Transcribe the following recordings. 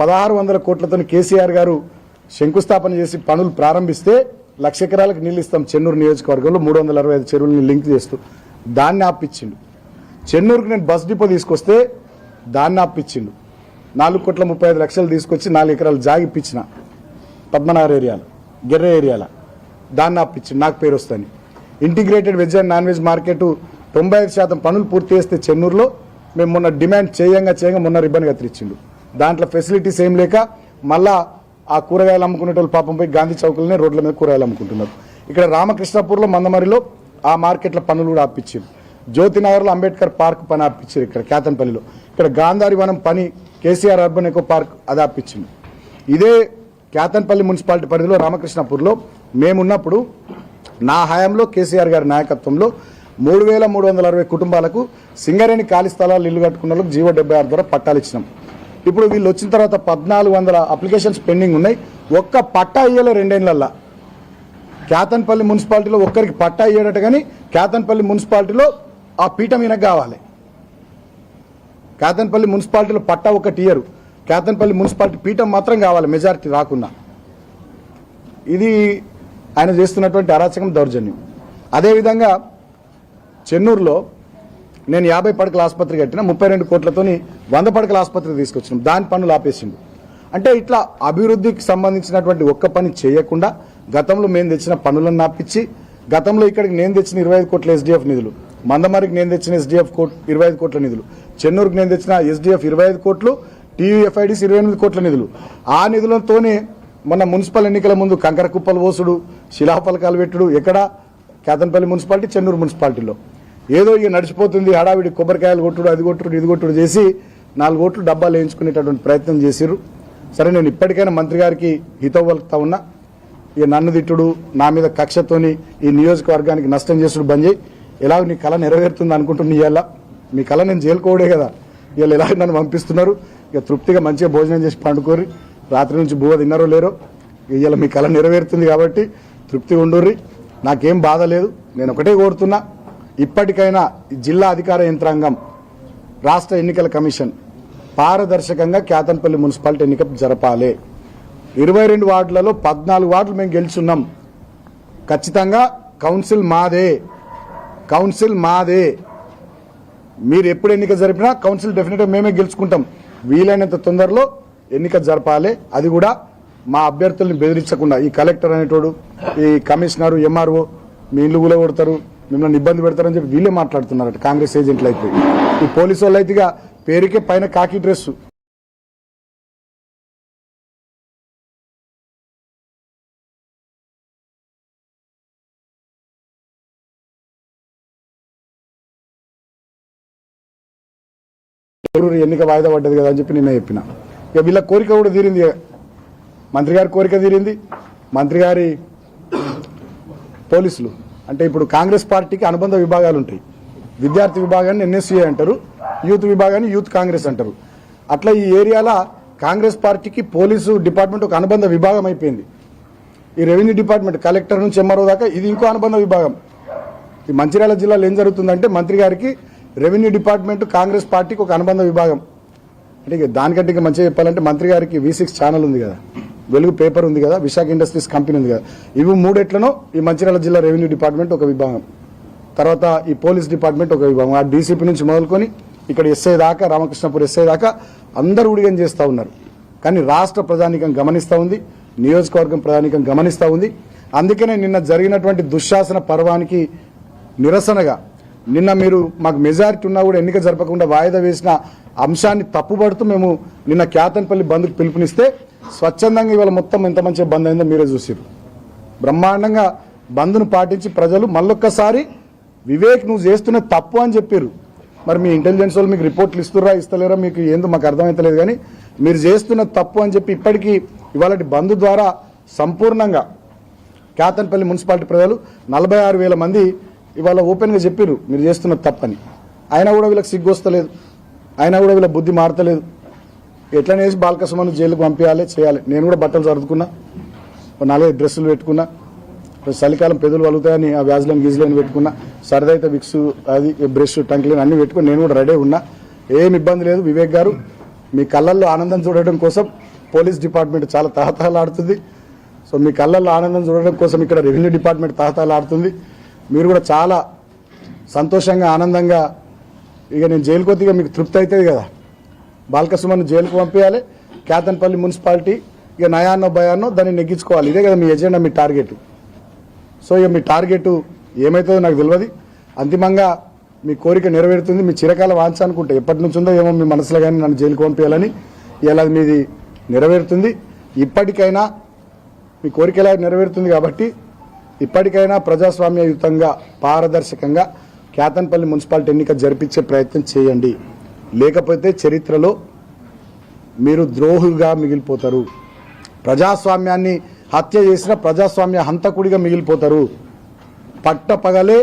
1600 కోట్లతో కేసీఆర్ గారు శంకుస్థాపన చేసి పనులు ప్రారంభిస్తే 1,00,000 ఎకరాలకు నీళ్లు ఇస్తాం చెన్నూరు నియోజకవర్గంలో 365 చెరువులను లింక్ చేస్తూ దాన్ని ఆపిచ్చిండు. చెన్నూరుకు నేను బస్ డిపో తీసుకొస్తే దాన్ని ఆపిచ్చిండు. 4,35,00,000 తీసుకొచ్చి 4 ఎకరాలు జాగిప్పించిన పద్మనాభర్ ఏరియాలో గెర్ర ఏరియాలో దాన్ని ఆపిచ్చిండు. నాకు పేరు వస్తుంది. Integrated veg and non veg market 95% పనులు పూర్తి చేస్తే చెన్నూరులో మేము మొన్న డిమాండ్ చేయంగా మొన్న రిబ్బన్ కత్తిరించిండు. దాంట్లో ఫెసిలిటీస్ ఏం లేక మళ్ళా ఆ కూరగాయలు అమ్ముకునేటోళ్ళు పాపం పోయి గాంధీ చౌకులనే రోడ్ల మీద కూరగాయలు అమ్ముకుంటున్నారు. ఇక్కడ రామకృష్ణపూర్లో మందమరిలో ఆ మార్కెట్ల పనులు కూడా ఆపించారు. జ్యోతినగర్లో అంబేద్కర్ పార్క్ పని ఆపించారు. ఇక్కడ కేతన్పల్లిలో ఇక్కడ గాంధారి వనం పని కేసీఆర్ అర్బన్ ఎకో పార్క్ అది ఆపించింది. ఇదే కేతన్పల్లి మున్సిపాలిటీ పరిధిలో రామకృష్ణపూర్లో మేమున్నప్పుడు నా హయాంలో కేసీఆర్ గారి నాయకత్వంలో 3,360 కుటుంబాలకు సింగరేణి ఖాళీ స్థలాలు ఇల్లు కట్టుకున్న వాళ్ళకి జీవో 76 ద్వారా పట్టాలు ఇచ్చినాం. ఇప్పుడు వీళ్ళు వచ్చిన తర్వాత 1,400 అప్లికేషన్స్ పెండింగ్ ఉన్నాయి. ఒక్క పట్టా ఇయ్యలే 2 ఏళ్లల్లో. కేతన్పల్లి మున్సిపాలిటీలో ఒక్కరికి పట్టా ఇయ్యడట, కానీ కేతన్పల్లి మున్సిపాలిటీలో ఆ పీఠం ఈయనకు కావాలి. కేతన్పల్లి మున్సిపాలిటీలో పట్టా ఒకటి ఇయ్యరు, కేతన్పల్లి మున్సిపాలిటీ పీఠం మాత్రం కావాలి మెజారిటీ రాకున్నా. ఇది ఆయన చేస్తున్నటువంటి అరాచకం, దౌర్జన్యం. అదేవిధంగా చెన్నూరులో నేను 50 పడకల ఆసుపత్రి కట్టిన 32 కోట్లతోని 100 పడకల ఆసుపత్రి తీసుకొచ్చినాం. దాని పనులు ఆపేసిండు. అంటే ఇట్లా అభివృద్ధికి సంబంధించినటువంటి ఒక్క పని చేయకుండా గతంలో మేము తెచ్చిన పనులను ఆపించి, గతంలో ఇక్కడికి నేను తెచ్చిన 25 కోట్ల SDF నిధులు, మందమరికి నేను తెచ్చిన SDF 25 కోట్ల నిధులు, చెన్నూరుకు నేను తెచ్చిన SDF 25 కోట్లు, TUFIDs 28 కోట్ల నిధులు. ఆ నిధులతోనే మొన్న మున్సిపల్ ఎన్నికల ముందు కంకర కుప్పలు పోసుడు, శిలాఫలకాలు పెట్టుడు ఎక్కడ కేతన్పల్లి మున్సిపాలిటీ, చెన్నూరు మున్సిపాలిటీలో ఏదో ఇక నడిచిపోతుంది హడావిడి కొబ్బరికాయలు కొట్టుడు, అది కొట్టుడు, ఇది కొట్టుడు చేసి 4 ఓట్లు డబ్బాలు వేయించుకునేటటువంటి ప్రయత్నం చేసిర్రు. సరే, నేను ఇప్పటికైనా మంత్రి గారికి హితవు పలుకుతా ఉన్నా. ఇక నన్ను తిట్టుడు, నా మీద కక్షతోని ఈ నియోజకవర్గానికి నష్టం చేసుడు బంద్ చేయి. ఎలాగ నీ కళ నెరవేరుతుంది అనుకుంటున్నా. ఇవాళ మీ కళ నేను జైలుకోవడే కదా. ఇవాళ ఎలాగ నన్ను పంపిస్తున్నారు. ఇక తృప్తిగా మంచిగా భోజనం చేసి పండుకోరి, రాత్రి నుంచి బువ్వ తిన్నారో లేరో. ఇవాళ మీ కళ నెరవేరుతుంది కాబట్టి తృప్తిగా ఉండుర్రి. నాకేం బాధ లేదు. నేను ఒకటే కోరుతున్నా, ఇప్పటికైనా జిల్లా అధికార యంత్రాంగం, రాష్ట్ర ఎన్నికల కమిషన్ పారదర్శకంగా కేతన్పల్లి మున్సిపాలిటీ ఎన్నిక జరపాలి. 22 వార్డులలో 14 వార్డులు మేము గెలుచున్నాం. ఖచ్చితంగా కౌన్సిల్ మాదే. మీరు ఎప్పుడు ఎన్నిక జరిపినా కౌన్సిల్ డెఫినెట్గా మేమే గెలుచుకుంటాం. వీలైనంత తొందరలో ఎన్నిక జరపాలి. అది కూడా మా అభ్యర్థుల్ని బెదిరించకుండా. ఈ కలెక్టర్ అనేటోడు, ఈ కమిషనరు, MRO మీ ఇల్లు కూడా కొడతారు, మిమ్మల్ని ఇబ్బంది పెడతారని చెప్పి వీళ్ళే మాట్లాడుతున్నారట. కాంగ్రెస్ ఏజెంట్లు అయిపోయి ఈ పోలీసు వాళ్ళు అయితే పేరుకే పైన కాకి డ్రెస్సు. ఎన్నిక వాయిదా పడ్డది కదా అని చెప్పి నిన్న చెప్పిన. ఇక వీళ్ళ కోరిక కూడా తీరింది. మంత్రి గారి కోరిక తీరింది. మంత్రి గారి పోలీసులు అంటే ఇప్పుడు కాంగ్రెస్ పార్టీకి అనుబంధ విభాగాలు ఉంటాయి. విద్యార్థి విభాగాన్ని NSCA అంటారు, యూత్ విభాగాన్ని యూత్ కాంగ్రెస్ అంటారు. అట్లా ఈ ఏరియాలో కాంగ్రెస్ పార్టీకి పోలీసు డిపార్ట్మెంట్ ఒక అనుబంధ విభాగం అయిపోయింది. ఈ రెవెన్యూ డిపార్ట్మెంట్ కలెక్టర్ నుంచి MRO దాకా ఇది ఇంకో అనుబంధ విభాగం. ఈ మంచిర్యాల జిల్లాలో ఏం జరుగుతుందంటే మంత్రి గారికి రెవెన్యూ డిపార్ట్మెంట్ కాంగ్రెస్ పార్టీకి ఒక అనుబంధ విభాగం. అంటే దానికంటే ఇంకా మంచిగా చెప్పాలంటే మంత్రి గారికి V6 ఛానల్ ఉంది కదా, వెలుగు పేపర్ ఉంది కదా, విశాఖ ఇండస్ట్రీస్ కంపెనీ ఉంది కదా. ఇవి 3 ఎట్లనో ఈ మంచిర్యాల జిల్లా రెవెన్యూ డిపార్ట్మెంట్ ఒక విభాగం, తర్వాత ఈ పోలీస్ డిపార్ట్మెంట్ ఒక విభాగం. ఆ DCP నుంచి మొదలుకొని ఇక్కడ SI దాకా, రామకృష్ణపూర్ SI దాకా అందరూ ఉడిగం చేస్తూ ఉన్నారు. కానీ రాష్ట్ర ప్రజానీకం గమనిస్తూ ఉంది, నియోజకవర్గం ప్రజానీకం గమనిస్తూ ఉంది. అందుకనే నిన్న జరిగినటువంటి దుశ్శాసన పర్వానికి నిరసనగా నిన్న మీరు మాకు మెజారిటీ ఉన్నా కూడా ఎన్నిక జరపకుండా వాయిదా వేసిన అంశాన్ని తప్పుపడుతూ మేము నిన్న కేతన్పల్లి బంద్కు పిలుపునిస్తే స్వచ్ఛందంగా ఇవాళ మొత్తం ఎంత మంచిగా బంద్ అయిందో మీరే చూసారు. బ్రహ్మాండంగా బంద్ను పాటించి ప్రజలు మళ్ళొక్కసారి వివేక్ నువ్వు చేస్తున్న తప్పు అని చెప్పారు. మరి మీ ఇంటెలిజెన్స్ వాళ్ళు మీకు రిపోర్ట్లు ఇస్తుర్రా ఇస్తలేరా మీకు ఏందో మాకు అర్థమవుతలేదు. కానీ మీరు చేస్తున్న తప్పు అని చెప్పి ఇప్పటికీ ఇవాళ బంద్ ద్వారా సంపూర్ణంగా కేతన్పల్లి మున్సిపాలిటీ ప్రజలు 46,000 మంది ఇవాళ ఓపెన్గా చెప్పారు మీరు చేస్తున్న తప్పని. అయినా కూడా వీళ్ళకి సిగ్గు వస్తలేదు, అయినా కూడా వీళ్ళ బుద్ధి మారతలేదు. ఎట్లనేసి బాలకృష్ణను జైలుకు పంపించాలి చేయాలి. నేను కూడా బట్టలు సర్దుకున్నా, 4 డ్రెస్సులు పెట్టుకున్నా, చలికాలం పెదవులు వలుగుతాయని ఆ వ్యాజ్లను గీజులని పెట్టుకున్నా, సరదైతే విక్స్ అది బ్రష్ టంక్లీన్ అన్ని పెట్టుకుని నేను కూడా రెడీ ఉన్నా. ఏం ఇబ్బంది లేదు. వివేక్ గారు మీ కళ్ళల్లో ఆనందం చూడడం కోసం పోలీస్ డిపార్ట్మెంట్ చాలా తహతహలాడుతుంది. సో మీ కళ్ళల్లో ఆనందం చూడడం కోసం ఇక్కడ రెవెన్యూ డిపార్ట్మెంట్ తహతహలాడుతుంది. మీరు కూడా చాలా సంతోషంగా ఆనందంగా ఇక నేను జైలుకి వస్తే ఇక మీకు తృప్తి అవుతుంది కదా. బాల్కసుమన్ను జైలుకు పంపించాలి, కేతన్పల్లి మున్సిపాలిటీ ఇక నయాన్నో భయాన్నో దాన్ని నెగ్గించుకోవాలి. ఇదే కదా మీ ఎజెండా, మీ టార్గెట్. సో ఇక మీ టార్గెట్ ఏమవుతుందో నాకు తెలియదు. అంతిమంగా మీ కోరిక నెరవేరుతుంది. మీ చిరకాల వాంఛ అనుకుంటే ఎప్పటి నుంచి ఉందో ఏమో మీ మనసులో కానీ నన్ను జైలుకు పంపించాలని, ఇలా మీది నెరవేరుతుంది. ఇప్పటికైనా మీ కోరిక ఎలా నెరవేరుతుంది కాబట్టి ఇప్పటికైనా ప్రజాస్వామ్యయుతంగా పారదర్శకంగా కేతన్పల్లి మున్సిపాలిటీ ఎన్నిక జరిపించే ప్రయత్నం చేయండి. లేకపోతే చరిత్రలో మీరు ద్రోహులుగా మిగిలిపోతారు. ప్రజాస్వామ్యాన్ని హత్య చేసిన ప్రజాస్వామ్య హంతకుడిగా మిగిలిపోతారు. పట్టపగలే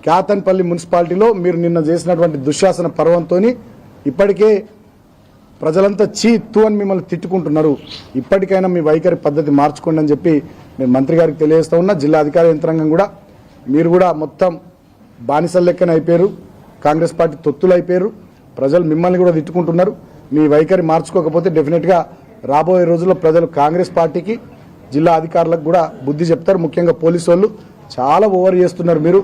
కేతన్పల్లి మున్సిపాలిటీలో మీరు నిన్న చేసినటువంటి దుశ్శాసన పర్వంతో ఇప్పటికే ప్రజలంతా చీత్తు అని మిమ్మల్ని తిట్టుకుంటున్నారు. ఇప్పటికైనా మీ వైఖరి పద్ధతి మార్చుకోండి అని చెప్పి నేను మంత్రి గారికి తెలియజేస్తా ఉన్నా. జిల్లా అధికార యంత్రాంగం కూడా మీరు కూడా మొత్తం బానిసల లెక్కన అయిపోయారు, కాంగ్రెస్ పార్టీ తొత్తులు అయిపోయారు. ప్రజలు మిమ్మల్ని కూడా తిట్టుకుంటున్నారు. మీ వైఖరి మార్చుకోకపోతే డెఫినెట్గా రాబోయే రోజుల్లో ప్రజలు కాంగ్రెస్ పార్టీకి, జిల్లా అధికారులకు కూడా బుద్ధి చెప్తారు. ముఖ్యంగా పోలీసు వాళ్ళు చాలా ఓవర్ చేస్తున్నారు. మీరు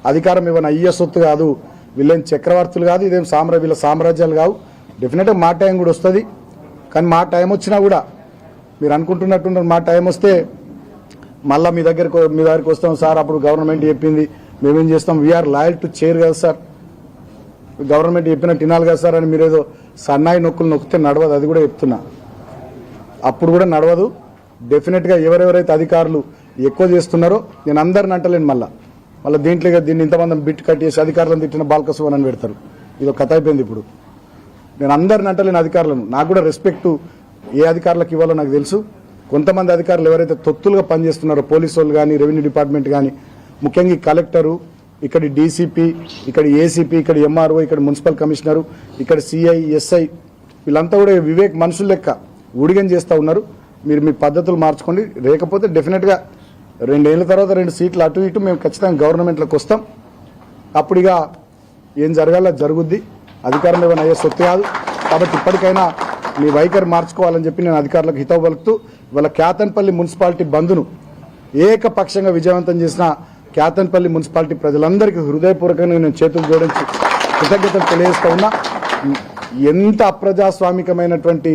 అధికారం ఇవ్వని అయ్యే సొత్తు కాదు, వీళ్ళేం చక్రవర్తులు కాదు, ఇదేం వీళ్ళ సామ్రాజ్యాలు కావు. డెఫినెట్గా మా టైం కూడా వస్తుంది. కానీ మా టైం వచ్చినా కూడా మీరు అనుకుంటున్నట్టున్నారు మా టైం వస్తే మళ్ళీ మీ దగ్గరికి వస్తాం సార్, అప్పుడు గవర్నమెంట్ చెప్పింది మేమేం చేస్తాం, వీఆర్ లాయల్ టు చైర్ కదా సార్, గవర్నమెంట్ చెప్పినట్టు వినాలి కదా సార్ అని మీరు ఏదో సన్నాయి నొక్కులు నొక్కితే నడవదు. అది కూడా చెప్తున్నా, అప్పుడు కూడా నడవదు. డెఫినెట్గా ఎవరెవరైతే అధికారులు ఎక్కువ చేస్తున్నారో నేను అందరిని అంటలేను. మళ్ళీ దీన్ని ఇంతమంది బిట్ కట్టేసి అధికారులను తిట్టిన బాల్కసుమన్ అని పెడతారు. ఇది ఒక కథ అయిపోయింది. ఇప్పుడు నేను అందరిని అంటలేను అధికారులను. నాకు కూడా రెస్పెక్ట్ ఏ అధికారులకు ఇవ్వాలో నాకు తెలుసు. కొంతమంది అధికారులు ఎవరైతే తొత్తులుగా పనిచేస్తున్నారో, పోలీసు వాళ్ళు కానీ, రెవెన్యూ డిపార్ట్మెంట్ కానీ, ముఖ్యంగా ఈ కలెక్టరు, ఇక్కడ డీసీపీ, ఇక్కడ ఏసీపీ, ఇక్కడ ఎంఆర్ఓ, ఇక్కడ మున్సిపల్ కమిషనరు, ఇక్కడ సిఐ, ఎస్ఐ, వీళ్ళంతా కూడా వివేక్ మనుషుల లెక్క ఊడిగం చేస్తూ ఉన్నారు. మీరు మీ పద్ధతులు మార్చుకోండి. లేకపోతే డెఫినెట్గా 2 ఏళ్ల తర్వాత 2 సీట్లు అటు ఇటు మేము ఖచ్చితంగా గవర్నమెంట్లోకి వస్తాం. అప్పుడు ఇక ఏం జరగాలో జరుగుద్ది. అధికారం ఏమైనా అయ్యే సొత్తు కాదు. కాబట్టి ఇప్పటికైనా మీ వైఖరి మార్చుకోవాలని చెప్పి నేను అధికారులకు హితవు పలుకుతూ ఇవాళ కేతన్పల్లి మున్సిపాలిటీ బంద్ను ఏకపక్షంగా విజయవంతం చేసిన కేతన్పల్లి మున్సిపాలిటీ ప్రజలందరికీ హృదయపూర్వకంగా నేను చేతులు జోడించి కృతజ్ఞతలు తెలియజేస్తా ఉన్నా. ఎంత అప్రజాస్వామికమైనటువంటి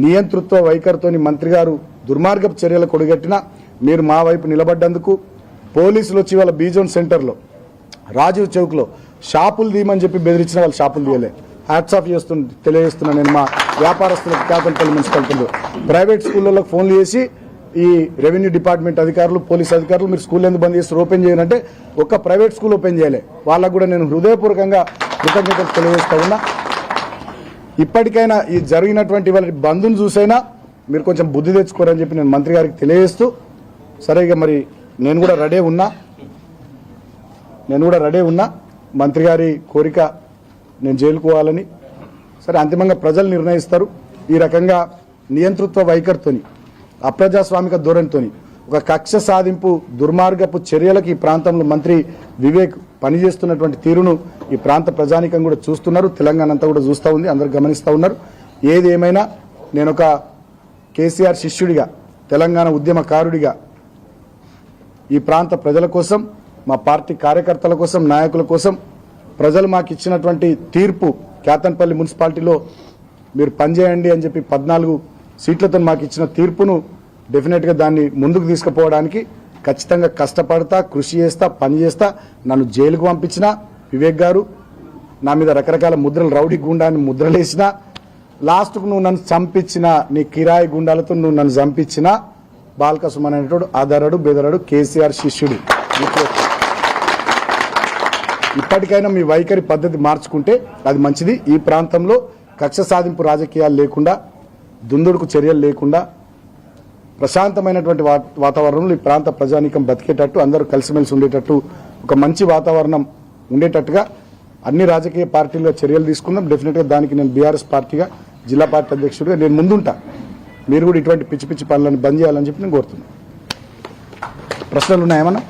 నియంతృత్వ వైఖరితోని మంత్రి గారు దుర్మార్గపు చర్యలు కొడిగట్టినా మీరు మా వైపు నిలబడ్డందుకు, పోలీసులు వచ్చి వాళ్ళ బీజోన్ సెంటర్లో రాజీవ్ చౌక్లో షాపులు తీయమని చెప్పి బెదిరించిన వాళ్ళు షాపులు తీయలే. హ్యాట్స్ ఆఫ్ తెలియజేస్తున్నా నేను మా వ్యాపారస్తులకు. కేతన్పల్లి మున్సిపాలిటీలో ప్రైవేట్ స్కూళ్ళలో ఫోన్లు చేసి ఈ రెవెన్యూ డిపార్ట్మెంట్ అధికారులు, పోలీస్ అధికారులు మీరు స్కూల్ ఎందుకు బంద్ చేస్తారు, ఓపెన్ చేయాలంటే ఒక్క ప్రైవేట్ స్కూల్ ఓపెన్ చేయలే. వాళ్ళకు కూడా నేను హృదయపూర్వకంగా కృతజ్ఞతలు తెలియజేస్తా ఉన్నా. ఇప్పటికైనా ఈ జరిగినటువంటి వాళ్ళ బంధుని చూసైనా మీరు కొంచెం బుద్ధి తెచ్చుకోరని చెప్పి నేను మంత్రి గారికి తెలియజేస్తూ, సరే ఇక మరి నేను కూడా రెడీ ఉన్నా మంత్రి గారి కోరిక నేను జైలుకు పోవాలని. సరే అంతిమంగా ప్రజలు నిర్ణయిస్తారు. ఈ రకంగా నియంతృత్వ వైఖరితోని, అప్రజాస్వామిక ధోరణితోని, ఒక కక్ష సాధింపు దుర్మార్గపు చర్యలకు ఈ ప్రాంతంలో మంత్రి వివేక్ పనిచేస్తున్నటువంటి తీరును ఈ ప్రాంత ప్రజానికం కూడా చూస్తున్నారు. తెలంగాణ అంతా కూడా చూస్తూ ఉంది, అందరూ గమనిస్తూ ఉన్నారు. ఏది ఏమైనా నేను ఒక కేసీఆర్ శిష్యుడిగా, తెలంగాణ ఉద్యమకారుడిగా ఈ ప్రాంత ప్రజల కోసం, మా పార్టీ కార్యకర్తల కోసం, నాయకుల కోసం ప్రజలు మాకు ఇచ్చినటువంటి తీర్పు, కేతన్పల్లి మున్సిపాలిటీలో మీరు పనిచేయండి అని చెప్పి 14 సీట్లతో మాకు ఇచ్చిన తీర్పును డెఫినెట్గా దాన్ని ముందుకు తీసుకుపోవడానికి ఖచ్చితంగా కష్టపడతా, కృషి చేస్తా, పని చేస్తా. నన్ను జైలుకు పంపించిన వివేక్ గారు, నా మీద రకరకాల ముద్రలు, రౌడీ గుండాన్ని ముద్రలేసిన, లాస్ట్కు నువ్వు నన్ను చంపించిన, నీ కిరాయి గుండాలతో నువ్వు నన్ను చంపించిన బాల్కసుమన్ అనేటోడు ఆధారాడు బెదరాడు కేసీఆర్ శిష్యుడు. ఇప్పటికైనా మీ వైఖరి పద్ధతి మార్చుకుంటే అది మంచిది. ఈ ప్రాంతంలో కక్ష సాధింపు రాజకీయాలు లేకుండా, దుందుడుకు చర్యలు లేకుండా ప్రశాంతమైనటువంటి వాతావరణంలో ఈ ప్రాంత ప్రజానీకం బతికేటట్టు, అందరూ కలిసిమెలిసి ఉండేటట్టు, ఒక మంచి వాతావరణం ఉండేటట్టుగా అన్ని రాజకీయ పార్టీల్లో చర్యలు తీసుకుందాం. డెఫినెట్గా దానికి నేను బీఆర్ఎస్ పార్టీగా, జిల్లా పార్టీ అధ్యక్షుడిగా నేను ముందుంటా. మీరు కూడా ఇటువంటి పిచ్చి పిచ్చి పనులను బంద్ చేయాలని చెప్పి నేను కోరుతున్నాను. ప్రశ్నలు ఉన్నాయేమన్నా?